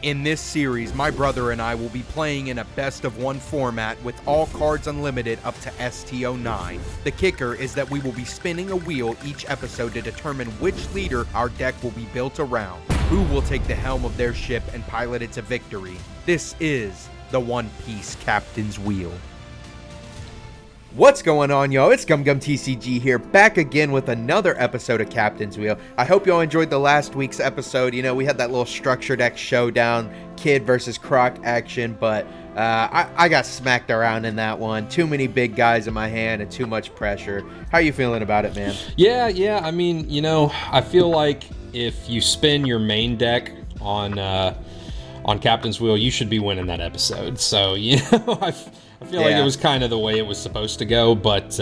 In this series, my brother and I will be playing in a best-of-1 format with all cards unlimited up to ST09. The kicker is that we will be spinning a wheel each episode to determine which leader our deck will be built around. Who will take the helm of their ship and pilot it to victory? This is the One Piece Captain's Wheel. What's going on, y'all? It's GUMGUMTCG here, back again with another episode of Captain's Wheel. I hope y'all enjoyed the last week's episode. You know, we had that little structure deck showdown, Kid versus Croc action, but I got smacked around in that one. Too many big guys in my hand and too much pressure. How you feeling about it, man? Yeah. I mean, you know, I feel like if you spin your main deck on Captain's Wheel, you should be winning that episode. So, you know, I feel like it was kind of the way it was supposed to go, but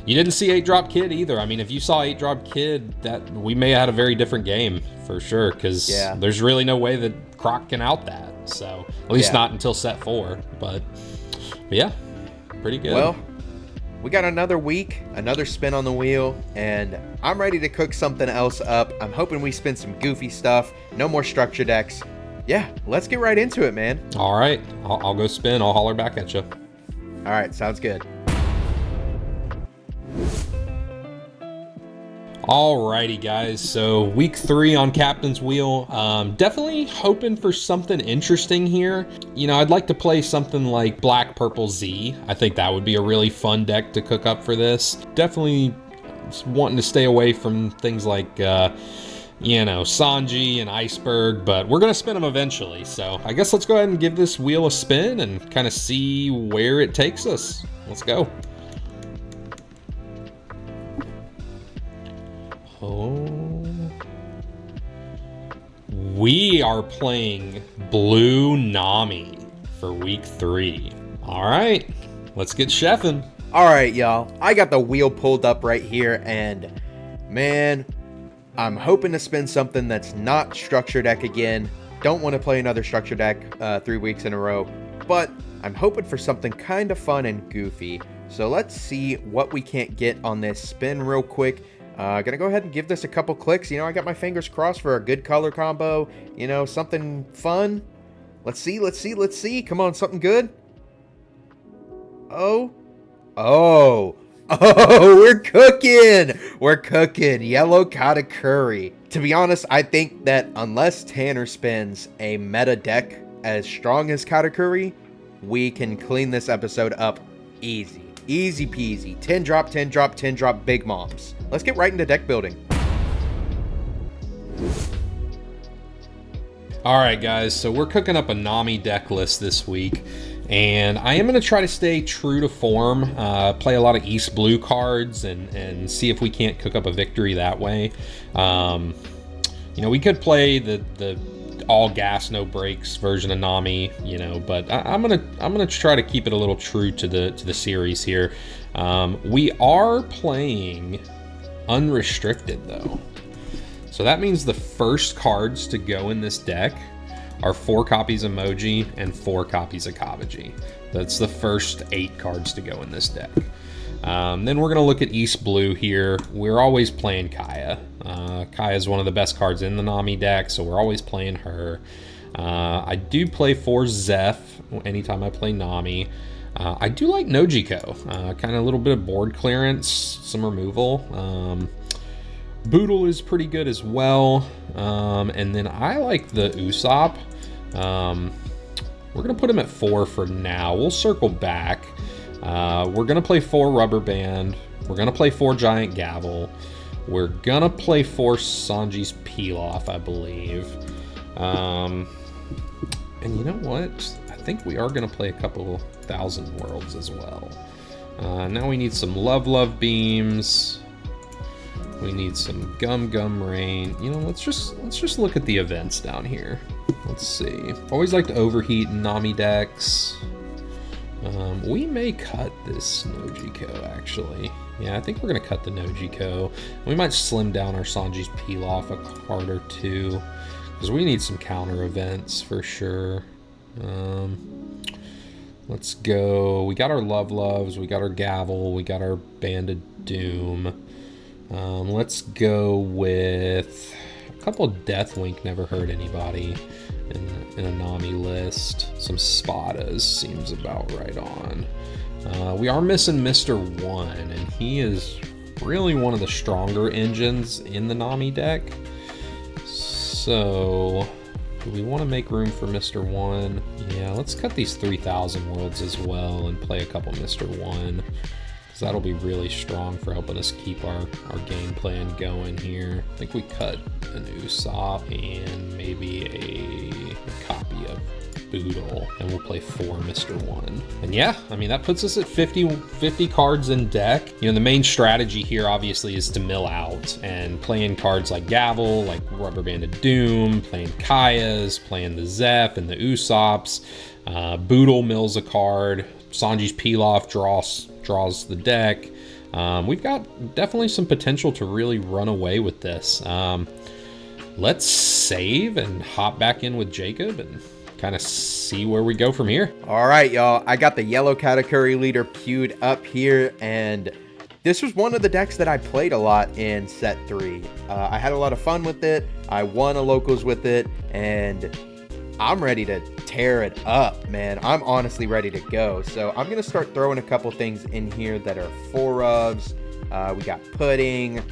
you didn't see 8-drop Kid either. I mean, if you saw 8-drop Kid, that we may have had a very different game for sure, because there's really no way that Croc can out that. So, at least not until set 4, but yeah, pretty good. Well, we got another week, another spin on the wheel, and I'm ready to cook something else up. I'm hoping we spin some goofy stuff, no more structure decks. Yeah, let's get right into it, man. All right, I'll go spin. I'll holler back at you. All right, sounds good. Alrighty, guys. So week 3 on Captain's Wheel. Definitely hoping for something interesting here. You know, I'd like to play something like Black Purple Z. I think that would be a really fun deck to cook up for this. Definitely wanting to stay away from things like, you know, Sanji and Iceberg, but we're going to spin them eventually. So I guess let's go ahead and give this wheel a spin and kind of see where it takes us. Let's go. Oh, we are playing Blue Nami for week 3. All right, let's get chefing. All right, y'all. I got the wheel pulled up right here, and man, I'm hoping to spin something that's not structure deck again. Don't want to play another structure deck 3 weeks in a row, but I'm hoping for something kind of fun and goofy. So let's see what we can't get on this spin real quick. Gonna go ahead and give this a couple clicks. You know, I got my fingers crossed for a good color combo. You know, something fun. Let's see. Come on, something good. Oh, we're cooking. Yellow Katakuri. To be honest, I think that unless Tanner spins a meta deck as strong as Katakuri, we can clean this episode up easy. Easy peasy. 10-drop, big moms. Let's get right into deck building. All right, guys. So we're cooking up a Nami deck list this week. And I am going to try to stay true to form, play a lot of East Blue cards, and see if we can't cook up a victory that way. You know, we could play the all gas, no brakes version of Nami, you know, but I'm gonna try to keep it a little true to the series here. We are playing unrestricted though, so that means the first cards to go in this deck are 4 copies of Moji and 4 copies of Kavaji. That's the first 8 cards to go in this deck. Then we're going to look at East Blue here. We're always playing Kaya. Kaya is one of the best cards in the Nami deck, so we're always playing her. I do play 4 Zeph anytime I play Nami. I do like Nojiko. Kind of a little bit of board clearance, some removal. Boodle is pretty good as well. And then I like the Usopp. We're going to put him at 4 for now. We'll circle back. We're going to play 4 Rubber Band. We're going to play 4 Giant Gavel. We're going to play 4 Sanji's Peel-Off, I believe. And you know what? I think we are going to play a couple Thousand Worlds as well. Now we need some Love Beams. We need some Gum Rain. You know, let's just look at the events down here. Let's see. Always like to overheat Nami decks. We may cut this Nojiko, actually. Yeah, I think we're going to cut the Nojiko. We might slim down our Sanji's Peel-Off a card or 2, because we need some counter events for sure. Let's go. We got our Loves, we got our Gavel, we got our Banded Doom. Let's go with a couple Deathwink, never hurt anybody. in a Nami list. Some Spadas seems about right on. We are missing Mr. 1, and he is really one of the stronger engines in the Nami deck. So, do we want to make room for Mr. 1? Yeah, let's cut these 3,000 worlds as well and play a couple Mr. 1. Because that'll be really strong for helping us keep our game plan going here. I think we cut an Usopp and maybe a copy of Boodle, and we'll play 4 Mr. 1. And yeah, I mean, that puts us at 50 cards in deck. You know, the main strategy here obviously is to mill out and playing cards like Gavel, like Rubber Banded Doom, playing Kaya's, playing the Zeph and the Usopps. Boodle mills a card. Sanji's Pilaf draws the deck. We've got definitely some potential to really run away with this. Let's save and hop back in with Jacob and kind of see where we go from here. All right, y'all. I got the yellow Katakuri leader queued up here, and this was one of the decks that I played a lot in set 3. I had a lot of fun with it. I won a locals with it, and I'm ready to tear it up, man. I'm honestly ready to go. So I'm going to start throwing a couple things in here that are 4-ofs. We got Pudding,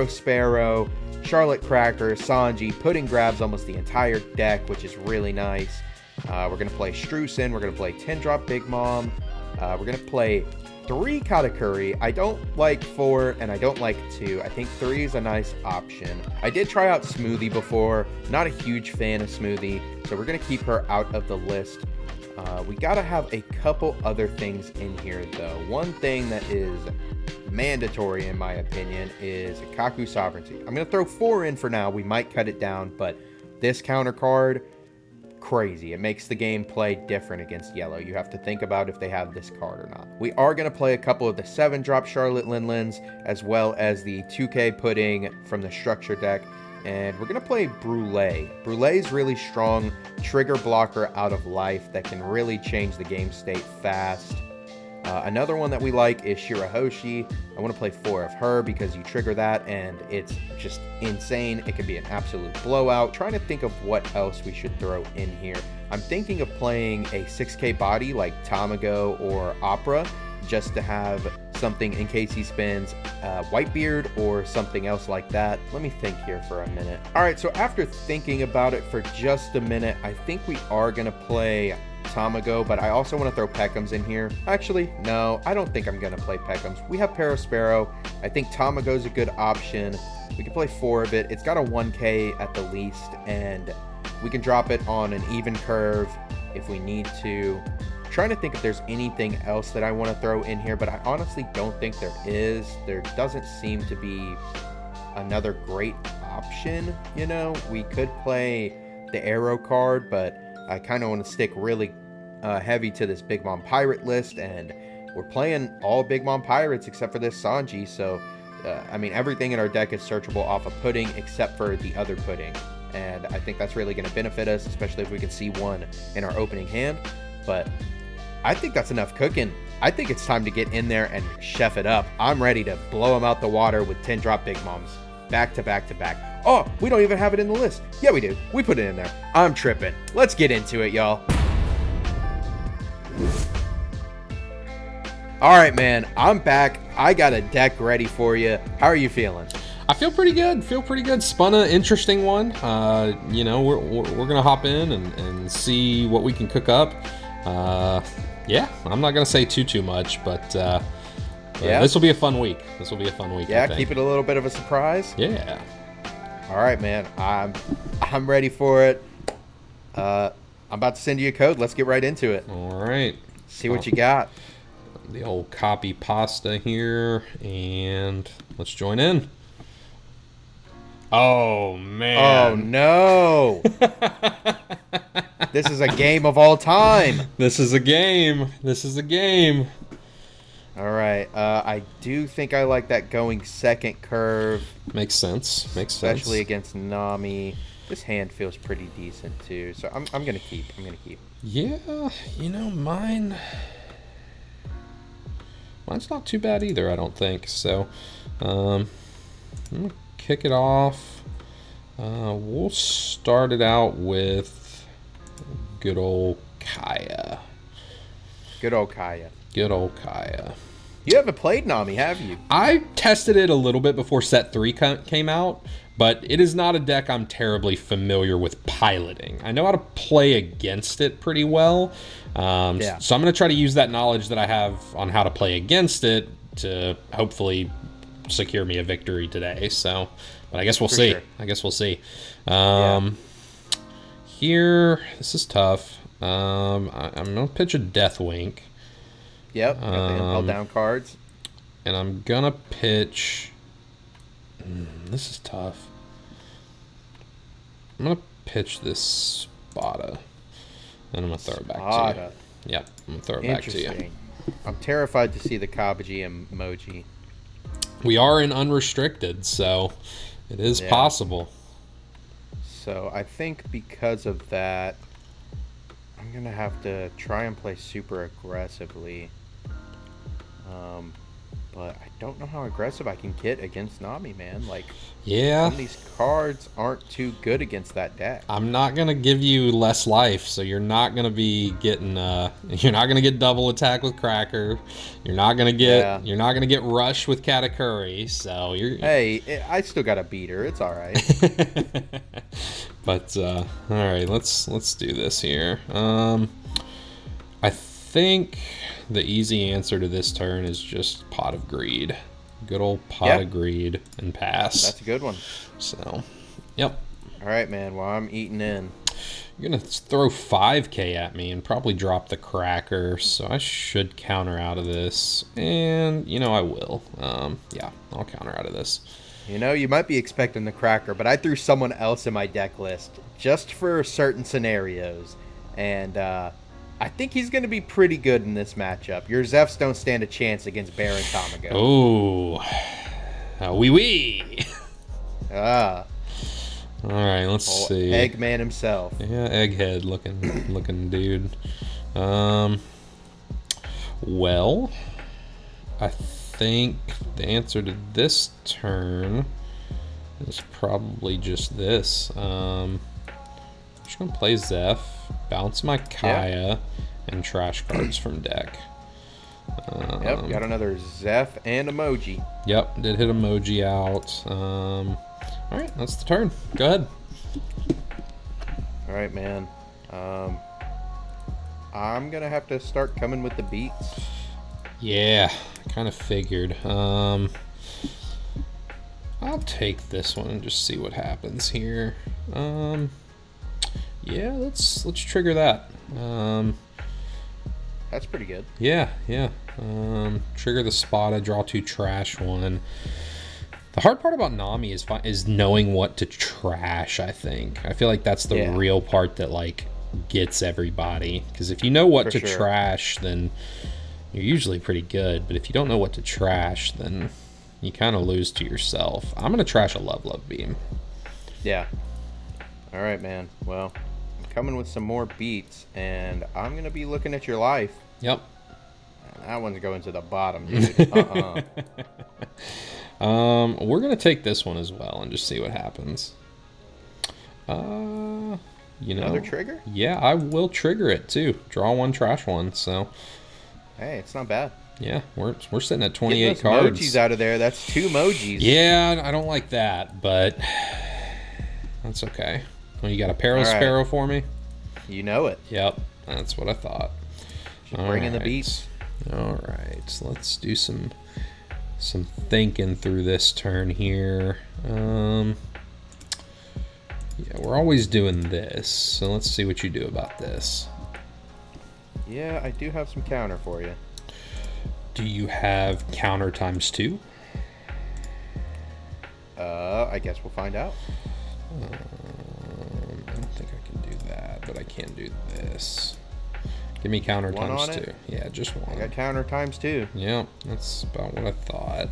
Sparrow, Charlotte Cracker, Sanji. Pudding grabs almost the entire deck, which is really nice. We're going to play Streusen. We're going to play 10-drop Big Mom. We're going to play 3 Katakuri. I don't like 4 and I don't like 2. I think 3 is a nice option. I did try out Smoothie before. Not a huge fan of Smoothie, so we're going to keep her out of the list. We got to have a couple other things in here, though. One thing that is mandatory, in my opinion, is Kaku Sovereignty. I'm going to throw 4 in for now. We might cut it down, but this counter card, crazy. It makes the game play different against yellow. You have to think about if they have this card or not. We are going to play a couple of the 7-drop Charlotte Linlins, as well as the 2K Pudding from the structure deck. And we're going to play Brûlée. Brûlée is really strong trigger blocker out of life that can really change the game state fast. Another one that we like is Shirahoshi. I want to play 4 of her because you trigger that and it's just insane. It can be an absolute blowout. Trying to think of what else we should throw in here. I'm thinking of playing a 6K body like Tamago or Opera, just to have something in case he spins Whitebeard or something else like that. Let me think here for a minute. All right, so after thinking about it for just a minute, I think we are going to play Tamago, but I also want to throw Peckham's in here. Actually, no, I don't think I'm going to play Peckham's. We have Sparrow. I think Tamago's a good option. We can play 4 of it. It's got a 1K at the least, and we can drop it on an even curve if we need to. Trying to think if there's anything else that I want to throw in here, but I honestly don't think there is. There doesn't seem to be another great option. You know, we could play the Arrow card, but I kind of want to stick really heavy to this Big Mom Pirate list, and we're playing all Big Mom Pirates except for this Sanji, so I mean, everything in our deck is searchable off of Pudding except for the other Pudding, and I think that's really going to benefit us, especially if we can see one in our opening hand. But I think that's enough cooking. I think it's time to get in there and chef it up. I'm ready to blow them out the water with 10-drop Big Moms. Back to back to back. Oh, we don't even have it in the list. Yeah, we do. We put it in there. I'm tripping. Let's get into it, y'all. All right, man. I'm back. I got a deck ready for you. How are you feeling? I feel pretty good. Spun an interesting one. You know, we're gonna hop in and see what we can cook up. Yeah, I'm not gonna say too much, but yeah, this will be a fun week. Yeah, keep it a little bit of a surprise. Yeah. All right, man. I'm ready for it. I'm about to send you a code. Let's get right into it. All right. See what you got. The old copy pasta here, and let's join in. Oh, man. Oh, no. This is a game of all time. This is a game. All right. I do think I like that going second curve. Makes sense. Especially against Nami. This hand feels pretty decent, too. So I'm going to keep. Yeah. You know, mine's not too bad either, I don't think. So, I'm going to kick it off. We'll start it out with good old Kaya. Good old Kaya. Good old Kaya. You haven't played Nami, have you? I tested it a little bit before set 3 came out, but it is not a deck I'm terribly familiar with piloting. I know how to play against it pretty well, so I'm going to try to use that knowledge that I have on how to play against it to hopefully secure me a victory today. So, but I guess we'll see. Sure. I guess we'll see. Here, this is tough. I'm going to pitch a Deathwink. Yep, got the impel down cards. And I'm going to pitch... this is tough. I'm going to pitch this Spada. And I'm going to throw it back to you. Yep, I'm going to throw it back to you. I'm terrified to see the Kabuji emoji. We are in unrestricted, so it is possible. So I think because of that, I'm going to have to try and play super aggressively. But I don't know how aggressive I can get against Nami, man. Like, some of these cards aren't too good against that deck. I'm not gonna give you less life, so you're not gonna be getting. You're not gonna get double attack with Cracker. You're not gonna get. You're not gonna get Rush with Katakuri. So you're. Hey, I still got to beat her. It's all right. But all right, let's do this here. I think the easy answer to this turn is just Pot of Greed. Good old Pot of Greed and pass. That's a good one. So, yep. All right, man. Well, I'm eating in. You're going to throw 5k at me and probably drop the Cracker, so I should counter out of this. And, you know, I will. Yeah, I'll counter out of this. You know, you might be expecting the Cracker, but I threw someone else in my deck list just for certain scenarios. And, I think he's going to be pretty good in this matchup. Your Zefs don't stand a chance against Baron Tamago. Oh, wee. All right, let's see. Eggman himself. Yeah, egghead looking dude. Well, I think the answer to this turn is probably just this. I'm just gonna play Zeph, bounce my Kaya, and trash cards from deck. Yep, got another Zeph and emoji. Yep, did hit emoji out. All right, that's the turn. Go ahead. All right, man. I'm gonna have to start coming with the beats. Yeah, I kind of figured. I'll take this one and just see what happens here. Yeah, let's trigger that. That's pretty good. Yeah. Trigger the Spada, draw 2, trash 1. The hard part about Nami is knowing what to trash, I think. I feel like that's the real part that, like, gets everybody. Because if you know what to trash, then you're usually pretty good. But if you don't know what to trash, then you kind of lose to yourself. I'm going to trash a Love Beam. Yeah. All right, man. Well, I'm coming with some more beats, and I'm going to be looking at your life. Yep. That one's going to the bottom, dude. We're going to take this one as well and just see what happens. You know, another trigger? Yeah, I will trigger it too. Draw 1, trash 1. So, hey, it's not bad. Yeah, we're sitting at 28 Get those cards. Emojis out of there. That's 2 emojis. Yeah, I don't like that, but that's okay. Well, you got a Sparrow for me? You know it. Yep, that's what I thought. Just bring in the beats. All right, so let's do some thinking through this turn here. Yeah, we're always doing this, so let's see what you do about this. Yeah, I do have some counter for you. Do you have counter ×2? I guess we'll find out. I don't think I can do that, but I can do this. Give me counter ×2. Yeah, just 1. I got counter ×2. Yep, that's about what I thought.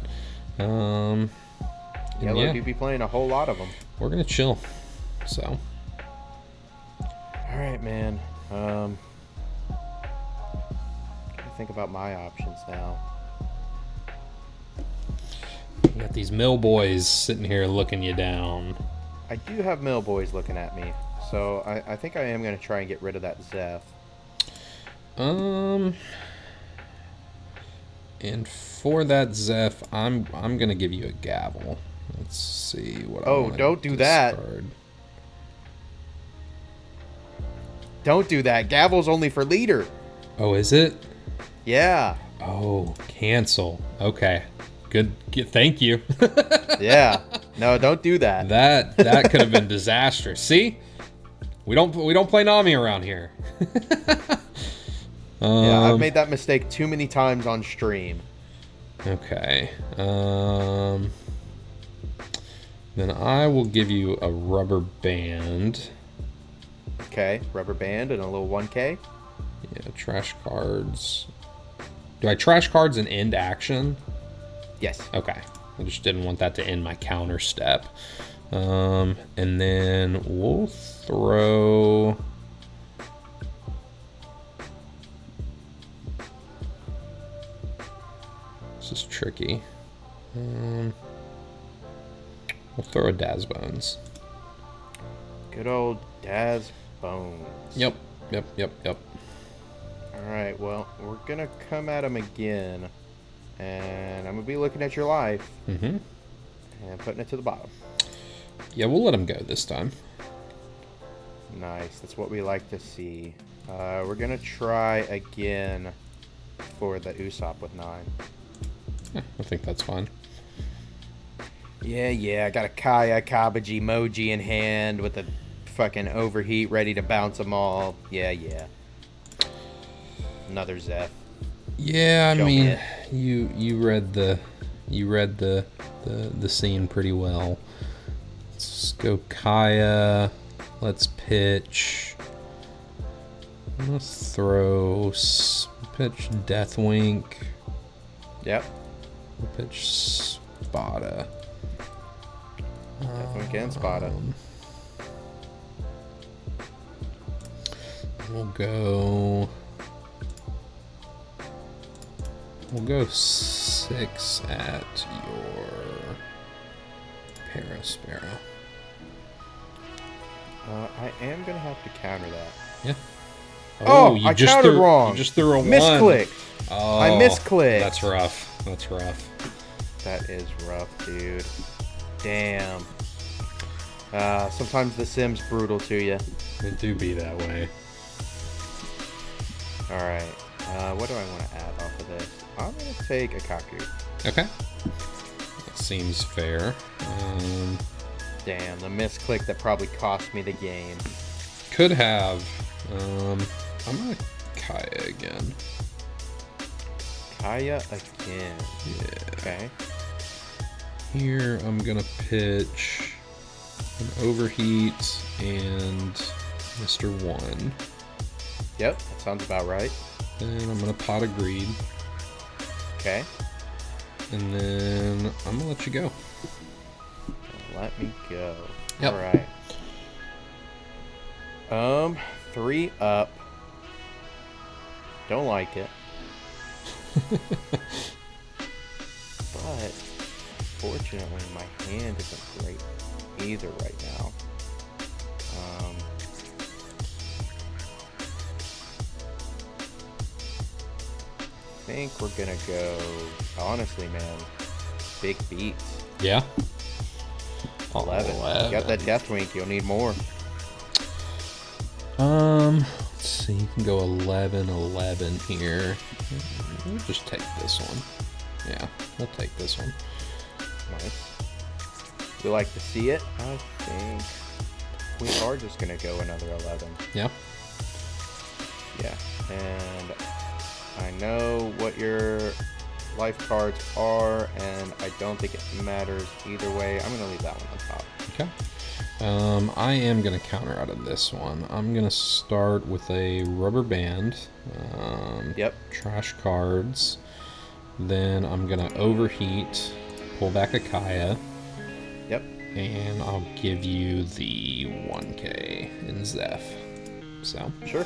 Yellow do be playing a whole lot of them. We're gonna chill. So. All right, man. Gotta think about my options now. You got these mill boys sitting here looking you down. I do have mill boys looking at me, So I think I am going to try and get rid of that Zeph. And for that Zeph, I'm gonna give you a gavel. Let's see what I want to don't do that. Don't do that. Gavel's only for leader. Oh, is it? Yeah. Oh, cancel. Okay. Good. Thank you. Yeah. No, don't do that. That could have been disastrous. See? We don't play Nami around here. Yeah, I've made that mistake too many times on stream. Okay. Then I will give you a rubber band. Okay, rubber band and a little 1K. Yeah, trash cards. Do I trash cards and end action? Yes. Okay. I just didn't want that to end my counter step. And then we'll throw... This is tricky. We'll throw a Daz Bones. Good old Daz Bones. Yep. Alright, well, we're gonna come at him again. And I'm gonna be looking at your life. Mm-hmm. And putting it to the bottom. Yeah, we'll let him go this time. Nice, that's what we like to see. We're gonna try again for the Usopp with 9. Yeah, I think that's fine. Yeah, I got a Kaya Kabaji Moji in hand with a fucking overheat ready to bounce them all. Yeah. Another Zeph. Yeah, I Show mean, me you read the scene pretty well. Let's go Kaya. Let's pitch. Let's throw pitch Deathwink. Yep. We'll pitch Spada. Deathwink and Spada. We'll go 6 at your Parasparrow. I am gonna have to counter that. Yeah. Oh, you I just countered threw, wrong. You just threw a 1. Misclicked. Oh, I misclicked. That's rough. That is rough, dude. Damn. Sometimes the Sim's brutal to you. It do be that way. Alright. What do I want to add off of this? I'm going to take a Kaku. Okay. That seems fair. Damn, the misclick that probably cost me the game. Could have. I'm going to Kaya again. Kaya again. Yeah. Okay. Here, I'm going to pitch an Overheat and Mr. 1. Yep, that sounds about right. Then I'm going to Pot of Greed. Okay. And then I'm going to let you go. Let me go. Yep. Alright. 3 up. Don't like it. But fortunately my hand isn't great either right now. I think we're gonna go, honestly, man, big beats. Yeah. 11. You got that Deathwink, you'll need more. Let's see, you can go 11 here. We'll just take this one. Yeah, we'll take this one. Nice. We like to see it. I think we are just gonna go another 11. Yeah. Yeah, and I know what your life cards are, and I don't think it matters either way. I'm gonna leave that one on top. Okay. I am going to counter out of this one. I'm going to start with a rubber band. Yep. Trash cards. Then I'm going to overheat, pull back a Kaya. Yep. And I'll give you the 1K in Zeph. So. Sure.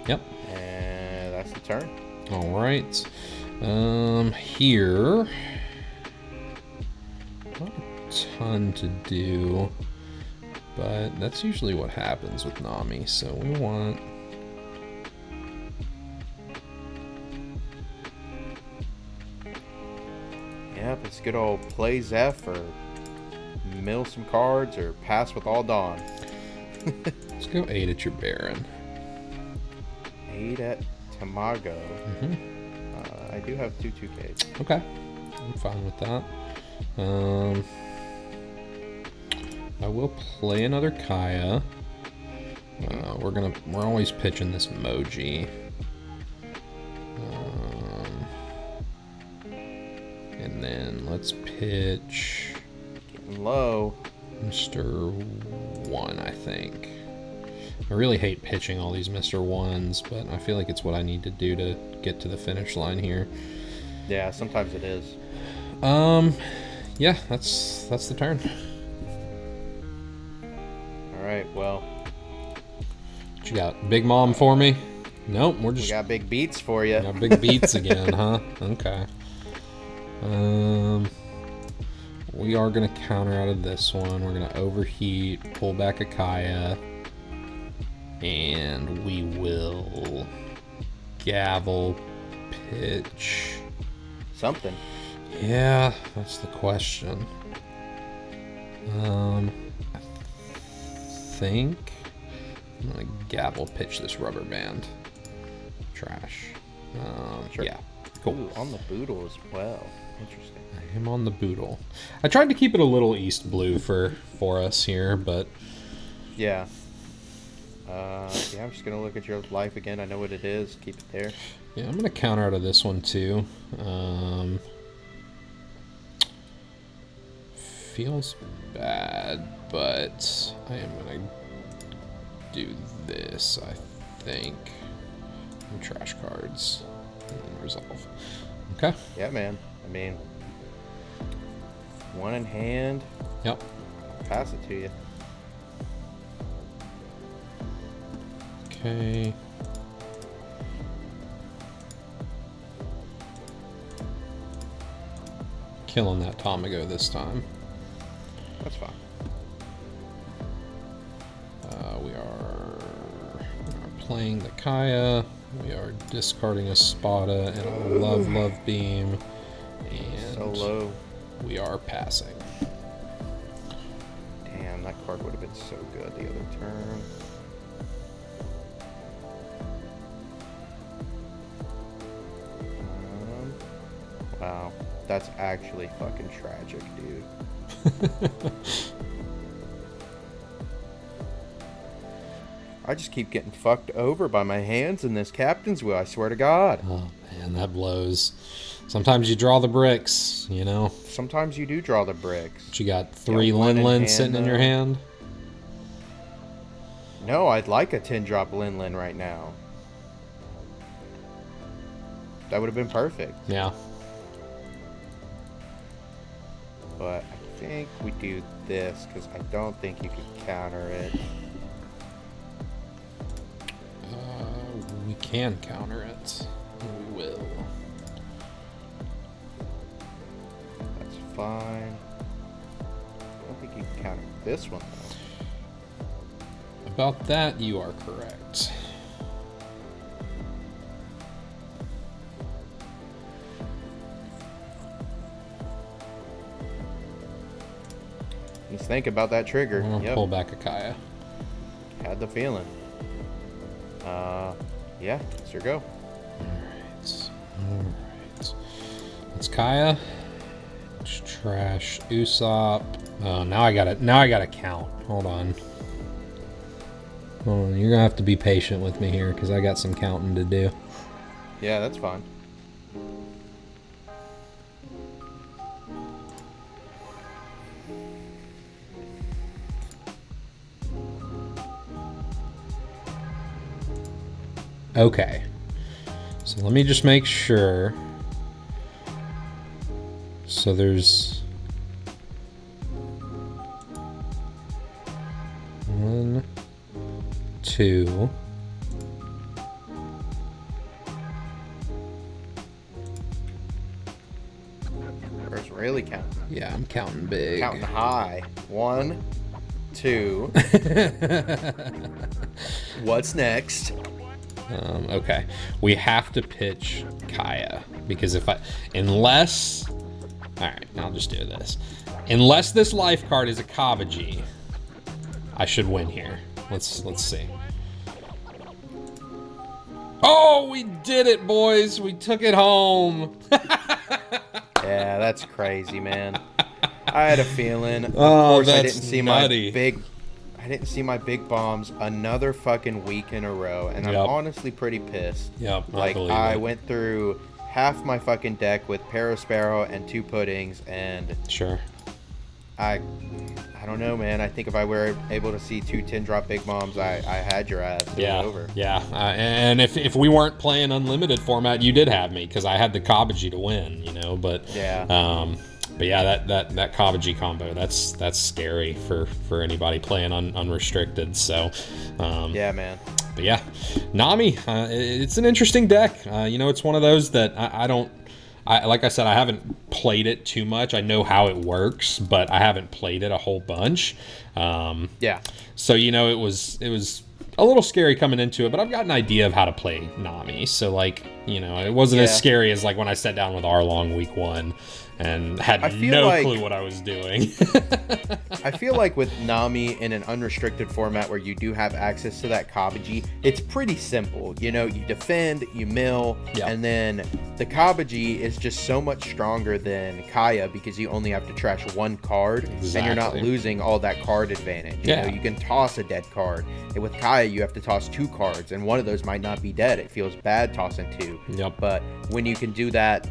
Yep. And that's the turn. All right. Here. Not a ton to do. But that's usually what happens with Nami, so we want... Yep, it's good old play Zeph or mill some cards or pass with all Dawn. Let's go 8 at your Baron. 8 at Tamago. Mm-hmm. I do have 2 2Ks. Okay, I'm fine with that. I will play another Kaya. We're always pitching this Moji. And then let's pitch Getting low. Mr. 1, I think. I really hate pitching all these Mr. 1s, but I feel like it's what I need to do to get to the finish line here. Yeah, sometimes it is. Yeah, that's the turn. All right, well. What you got? Big Mom for me? Nope, we're just... We got big beats for you. Got big beats again, huh? Okay. We are going to counter out of this one. We're going to overheat, pull back a Kaya, and we will gavel pitch. Something. Yeah, that's the question. I think I'm going to gavel pitch this rubber band. Trash. Sure. Yeah, cool. Ooh, on the boodle as well. Interesting. I am on the boodle. I tried to keep it a little east blue for us here, but Yeah. Yeah, I'm just gonna look at your life again. I know what it is. Keep it there. yeah, I'm gonna counter out of this one too. Feels bad, but I am gonna do this, I think. Trash cards and resolve. Okay. Yeah, man. I mean, 1 in hand. Yep. Pass it to you. Okay. Killing that Tamago this time. That's fine. We are playing the Kaya. We are discarding a Spada and a Love Beam. And So low. we are passing. Damn, that card would have been so good the other turn. Wow, that's actually fucking tragic, dude. I just keep getting fucked over by my hands in this captain's wheel, I swear to God. Oh man, that blows. Sometimes you draw the bricks, you know. Sometimes you do draw the bricks. But you got 3 Yeah, one in Lin hand, sitting in your though. hand. No, I'd like a 10-drop Lin right now. That would have been perfect. Yeah. But I think we do this, because I don't think you can counter it. We can counter it. We will. That's fine. I don't think you can counter this one, though. About that, you are correct. Just think about that trigger. I'm gonna Yep. pull back a Kaya. Had the feeling. Yeah, sure go. Alright. Alright. It's Kaya. It's trash. Usopp. Oh, now I gotta count. Hold on. Hold on. You're gonna have to be patient with me here because I got some counting to do. Yeah, that's fine. Okay. So let me just make sure. So there's 1, 2. Where's really counting? Yeah, I'm counting big. Counting high. 1, 2. What's next? Okay, we have to pitch Kaya because unless, all right, I'll just do this. Unless this life card is a Kabaji, I should win here. Let's see. Oh, we did it, boys! We took it home. Yeah, that's crazy, man. I had a feeling. Of Oh, course, that's I didn't see nutty. I didn't see my big bombs another fucking week in a row, and I'm Yep. honestly pretty pissed. Yep, Like, believe I it. went through half my fucking deck with Parasparrow and 2 puddings, and Sure. I don't know, man. I think if I were able to see 2 10-drop big bombs, I had your ass. It was Yeah, over. yeah. And if we weren't playing unlimited format, you did have me because I had the Kabaji to win, you know. But Yeah. but yeah, that Kabaji combo, that's scary for anybody playing unrestricted. So Yeah, man. but yeah, Nami, it's an interesting deck. You know, it's one of those that like I said, I haven't played it too much. I know how it works, but I haven't played it a whole bunch. Yeah. So, you know, it was a little scary coming into it, but I've got an idea of how to play Nami. So, like, you know, it wasn't as scary as like when I sat down with Arlong week 1 and had no clue what I was doing. I feel like with Nami in an unrestricted format where you do have access to that Kabaji, it's pretty simple. You know, you defend, you mill, and then the Kabaji is just so much stronger than Kaya because you only have to trash 1 card, and you're not losing all that card advantage. You know, you can toss a dead card. And with Kaya, you have to toss 2 cards, and one of those might not be dead. It feels bad tossing 2. Yep. But when you can do that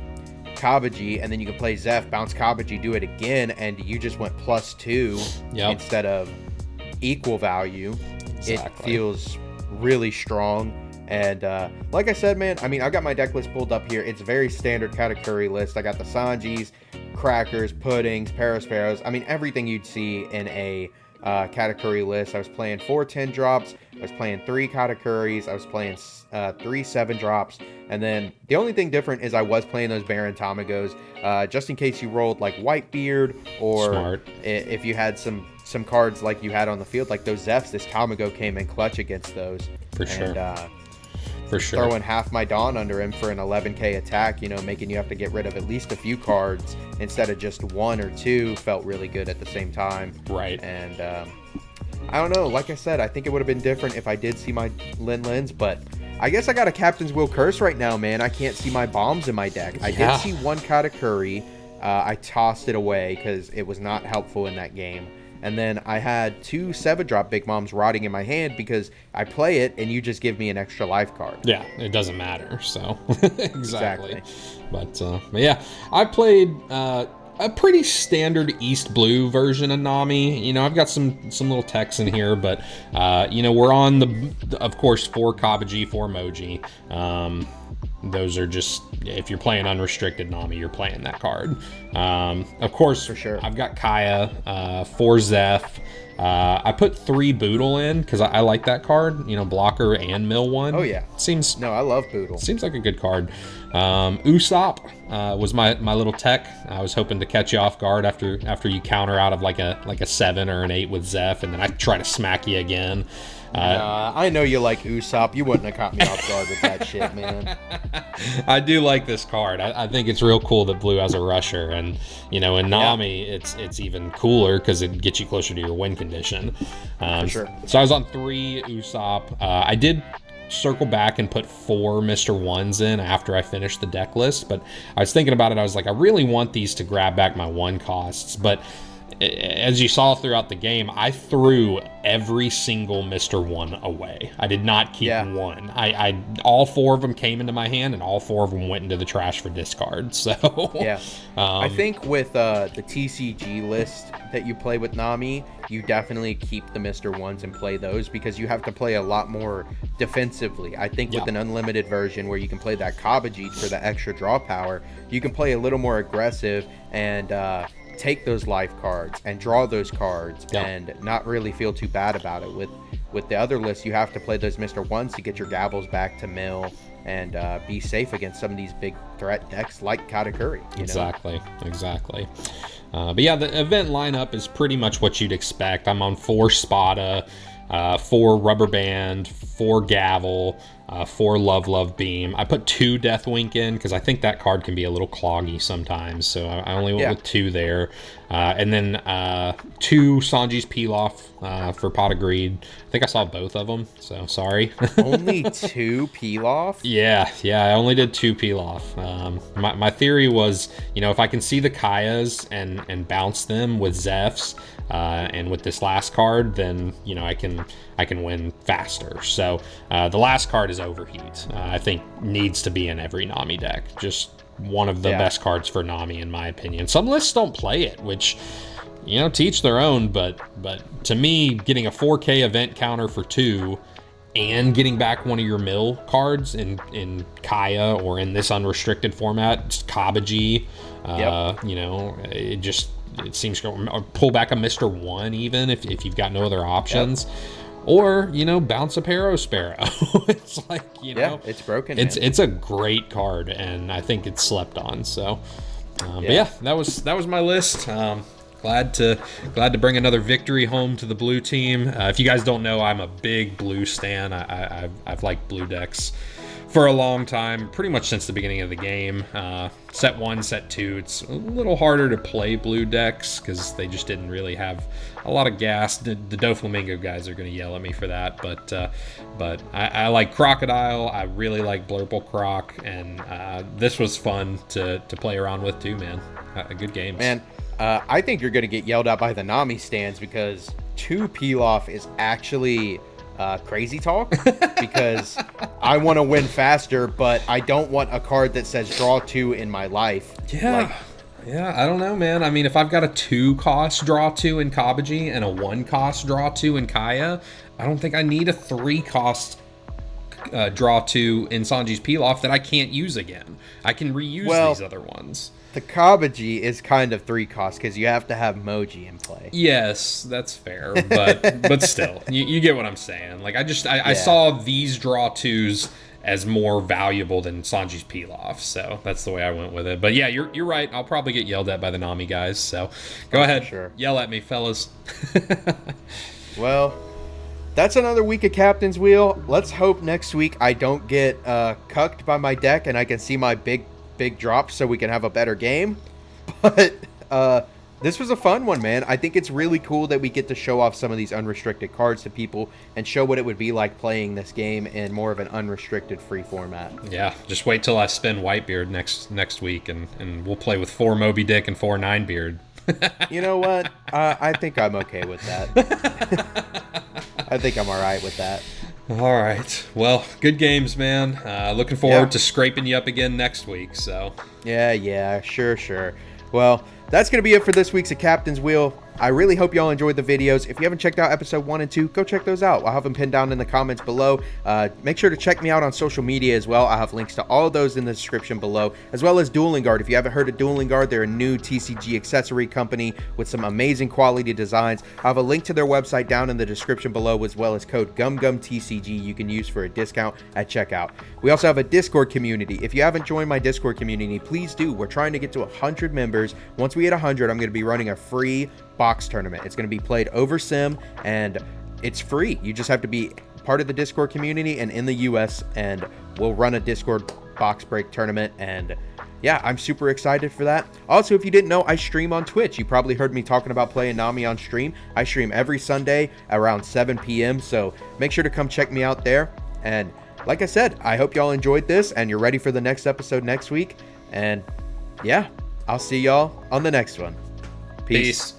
Kabaji, and then you can play Zeph, bounce Kabaji, do it again, and you just went +2 instead of equal value. It feels really strong. And like I said, man, I mean, I've got my deck list pulled up here. It's a very standard Katakuri list. I got the Sanjis, Crackers, Puddings, Parasparrows. I mean, everything you'd see in a Katakuri list. I was playing 4 10-drops. I was playing 3 Katakuris. I was playing 3 7-drops. And then the only thing different is I was playing those Baron Tamagos, just in case you rolled like Whitebeard, or if you had some cards like you had on the field, like those Zephs, this Tamago came in clutch against those. For sure. And, for sure. Throwing half my Dawn under him for an 11k attack, you know, making you have to get rid of at least a few cards instead of just 1 or 2 felt really good at the same time. Right. And I don't know. Like I said, I think it would have been different if I did see my Lins, but I guess I got a Captain's Will curse right now, man. I can't see my bombs in my deck. I did see 1 Katakuri. I tossed it away because it was not helpful in that game. And then I had 2 7-drop big bombs rotting in my hand because I play it and you just give me an extra life card. Yeah, it doesn't matter. So exactly. But yeah, I played a pretty standard East Blue version of Nami. You know, I've got some little text in here, but you know, we're on of course 4 Kabaji, 4 Moji. Those are just, if you're playing unrestricted Nami, you're playing that card. Of course, for sure, I've got Kaya, 4 Zeph. I put 3 Boodle in because I like that card. You know, blocker and mill 1. Oh yeah, no, I love Boodle. Seems like a good card. Usopp was my little tech. I was hoping to catch you off guard after you counter out of like a 7 or an 8 with Zeph, and then I try to smack you again. I know you like Usopp. You wouldn't have caught me off guard with that shit, man. I do like this card. I think it's real cool that Blue has a rusher, and you know, in Nami, it's even cooler because it gets you closer to your win condition. For sure. So I was on 3 Usopp. I did circle back and put 4 Mr. Ones in after I finished the deck list, but I was thinking about it. I was like, I really want these to grab back my 1 costs, but as you saw throughout the game, I threw every single Mr. 1 away. I did not keep 1. I all 4 of them came into my hand, and all 4 of them went into the trash for discard. So I think with the TCG list that you play with Nami, you definitely keep the Mr. 1s and play those because you have to play a lot more defensively. I think with an unlimited version where you can play that Kabaji for the extra draw power, you can play a little more aggressive and take those life cards and draw those cards and not really feel too bad about it. With the other list, you have to play those Mr. 1s to get your Gabbles back to mill and be safe against some of these big threat decks like Katakuri. Exactly. But yeah, the event lineup is pretty much what you'd expect. I'm on 4 Spada, 4 Rubber Band, 4 Gavel, 4 Love Beam. I put 2 Deathwink in because I think that card can be a little cloggy sometimes, so I only went with 2 there. And then 2 Sanji's Pilaf for Pot of Greed. I think I saw both of them, so sorry. Only 2 Pilaf? Yeah, I only did 2 Pilaf. My theory was, if I can see the Kayas and bounce them with Zephs, and with this last card, then I can win faster. So the last card is Overheat. I think needs to be in every Nami deck. Just one of the best cards for Nami, in my opinion. Some lists don't play it, which teach their own. But to me, getting a 4K event counter for 2 and getting back one of your mill cards in Kaya or in this unrestricted format, just Kabaji, it seems to pull back a Mr. 1 even if you've got no other options. Or, bounce a Sparrow. It's like, it's broken. It's a great card, and I think it's slept on. So, but yeah, that was my list. Glad to bring another victory home to the blue team. If you guys don't know, I'm a big blue stan. I've liked blue decks for a long time, pretty much since the beginning of the game. Set 1, set 2, it's a little harder to play blue decks because they just didn't really have a lot of gas. The Doflamingo guys are going to yell at me for that, but I like Crocodile. I really like Blurple Croc, and this was fun to play around with too, man. Good games. Man, I think you're going to get yelled at by the Nami stands because 2 Pilaf is actually crazy talk because I want to win faster, but I don't want a card that says draw 2 in my life. Yeah, I don't know, man. I mean, if I've got a 2 cost draw 2 in Kabaji and a 1 cost draw 2 in Kaya, I don't think I need a 3 cost draw 2 in Sanji's Pilaf that I can't use again. I can reuse these other ones. The Kabaji is kind of 3 cost because you have to have Moji in play. Yes, that's fair, but still, you get what I'm saying. Like I saw these draw 2s as more valuable than Sanji's Pilaf, so that's the way I went with it. But yeah, you're right. I'll probably get yelled at by the Nami guys. So go ahead, yell at me, fellas. Well, that's another week of Captain's Wheel. Let's hope next week I don't get cucked by my deck and I can see my big drops so we can have a better game. But this was a fun one, man. I think it's really cool that we get to show off some of these unrestricted cards to people and show what it would be like playing this game in more of an unrestricted free format. Yeah, just wait till I spin Whitebeard next week and we'll play with 4 Moby Dick and 4 Ninebeard. You know what? I think I'm okay with that. I think I'm all right with that. All right. Well, good games, man. Looking forward to scraping you up again next week. So. Yeah, sure. Well, that's going to be it for this week's Captain's Wheel. I really hope y'all enjoyed the videos. If you haven't checked out episode 1 and 2, go check those out. I'll have them pinned down in the comments below. Make sure to check me out on social media as well. I'll have links to all of those in the description below, as well as Dueling Guard. If you haven't heard of Dueling Guard, they're a new TCG accessory company with some amazing quality designs. I'll have a link to their website down in the description below, as well as code GUMGUMTCG you can use for a discount at checkout. We also have a Discord community. If you haven't joined my Discord community, please do. We're trying to get to 100 members. Once we hit 100, I'm going to be running a free box tournament. It's going to be played over Sim, and it's free. You just have to be part of the Discord community and in the US, and we'll run a Discord box break tournament. And yeah, I'm super excited for that. Also, if you didn't know, I stream on Twitch. You probably heard me talking about playing Nami on stream. I stream every Sunday around 7 p.m. So make sure to come check me out there. And like I said, I hope y'all enjoyed this and you're ready for the next episode next week. And yeah, I'll see y'all on the next one. Peace.